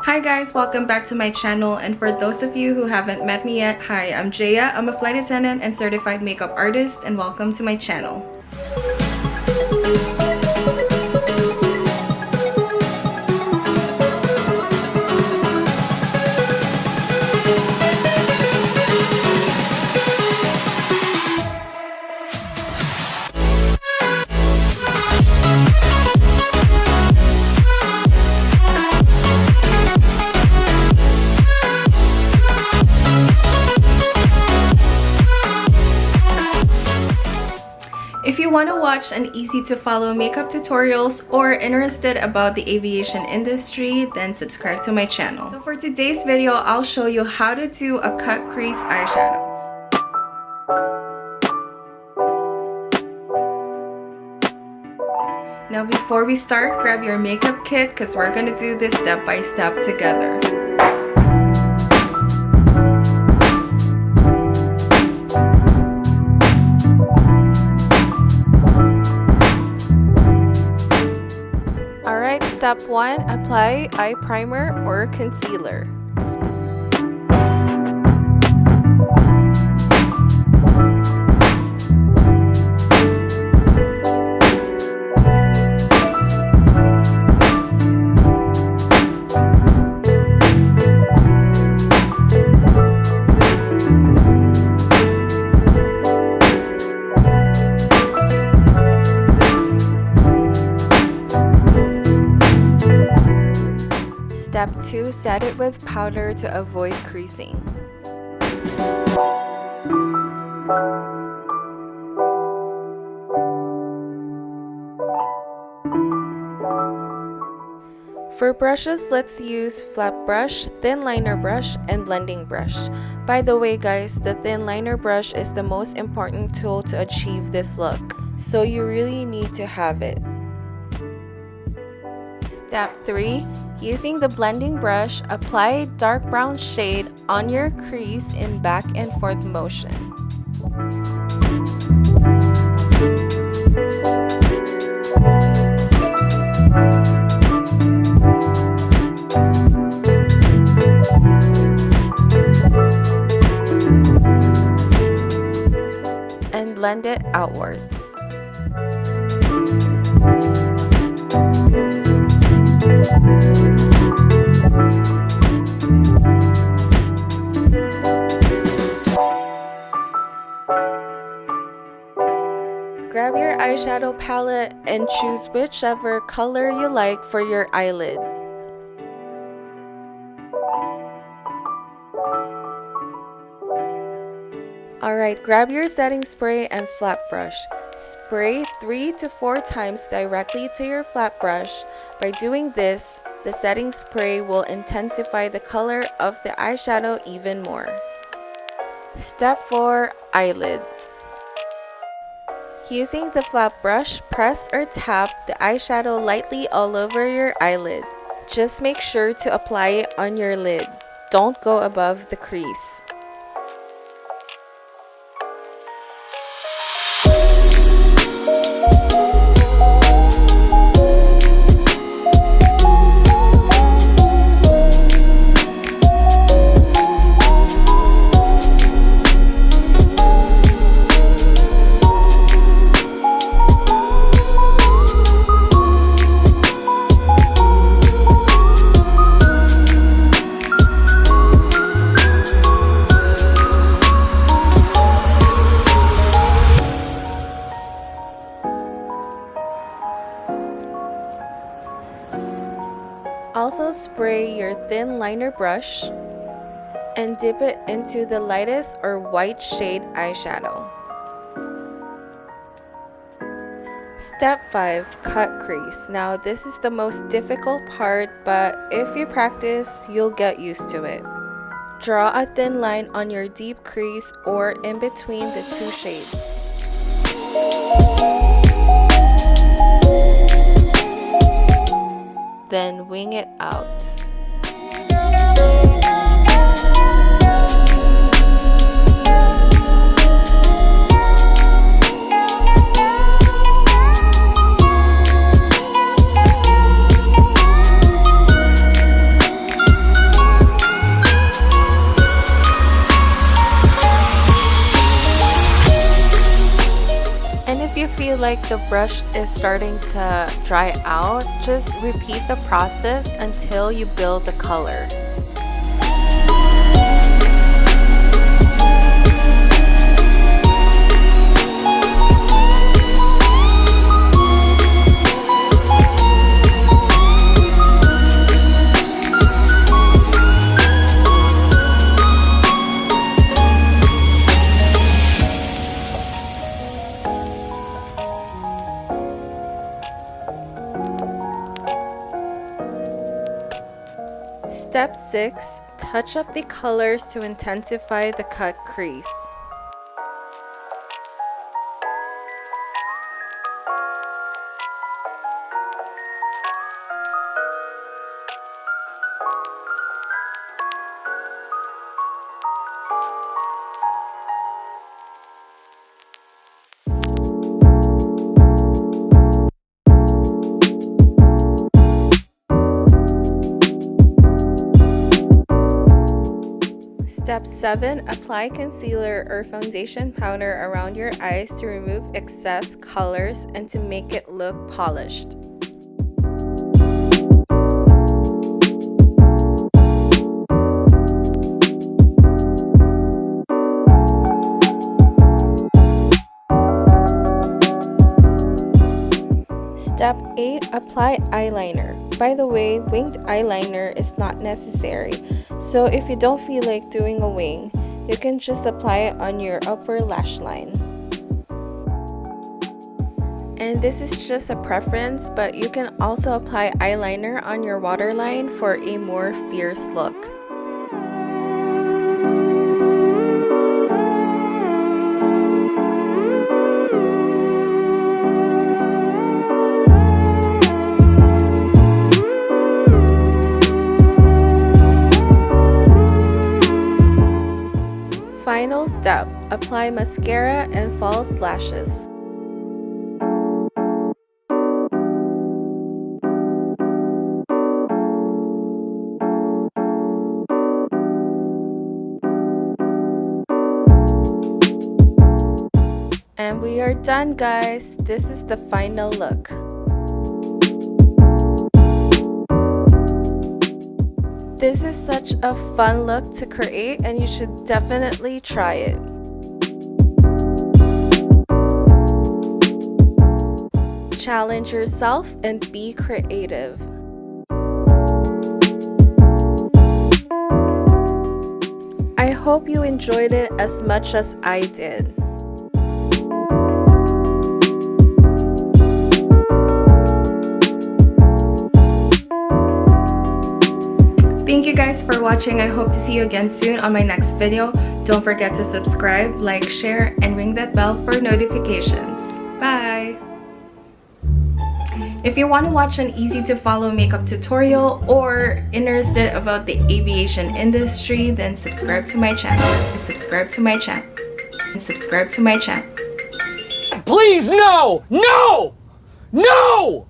Hi guys, welcome back to my channel, and for those of you who haven't met me yet, hi, I'm Jaya. I'm a flight attendant and certified makeup artist, and welcome to my channel. If you want to watch an easy to follow makeup tutorials or interested about the aviation industry, then subscribe to my channel. So for today's video, I'll show you how to do a cut crease eyeshadow. Now before we start, grab your makeup kit because we're going to do this step by step together. Step 1. Apply eye primer or concealer. Step 2. Set it with powder to avoid creasing. For brushes, let's use flat brush, thin liner brush, and blending brush. By the way guys, the thin liner brush is the most important tool to achieve this look, so you really need to have it. Step 3. Using the blending brush, apply a dark brown shade on your crease in back and forth motion. And blend it outwards. Grab your eyeshadow palette and choose whichever color you like for your eyelid. Alright, grab your setting spray and flat brush. Spray 3 to 4 times directly to your flat brush. By doing this, the setting spray will intensify the color of the eyeshadow even more. Step 4. Eyelid. Using the flat brush, press or tap the eyeshadow lightly all over your eyelid. Just make sure to apply it on your lid. Don't go above the crease. Also spray your thin liner brush and dip it into the lightest or white shade eyeshadow. Step 5. Cut crease. Now this is the most difficult part, but if you practice, you'll get used to it. Draw a thin line on your deep crease or in between the two shades. Then wing it out. feel like the brush is starting to dry out, just repeat the process until you build the color. Step 6. Touch up the colors to intensify the cut crease. Step 7. Apply concealer or foundation powder around your eyes to remove excess colors and to make it look polished. Step 8. Apply eyeliner. By the way, winged eyeliner is not necessary, so if you don't feel like doing a wing, you can just apply it on your upper lash line. And this is just a preference, but you can also apply eyeliner on your waterline for a more fierce look. Final step, apply mascara and false lashes. And we are done, guys. This is the final look. This is such a fun look to create and you should definitely try it. Challenge yourself and be creative. I hope you enjoyed it as much as I did. Thank you guys for watching. I hope to see you again soon on my next video. Don't forget to subscribe, like, share, and ring that bell for notifications. Bye! If you want to watch an easy to follow makeup tutorial or interested about the aviation industry, then subscribe to my channel. And subscribe to my channel. And subscribe to my channel. Please, no! No! No!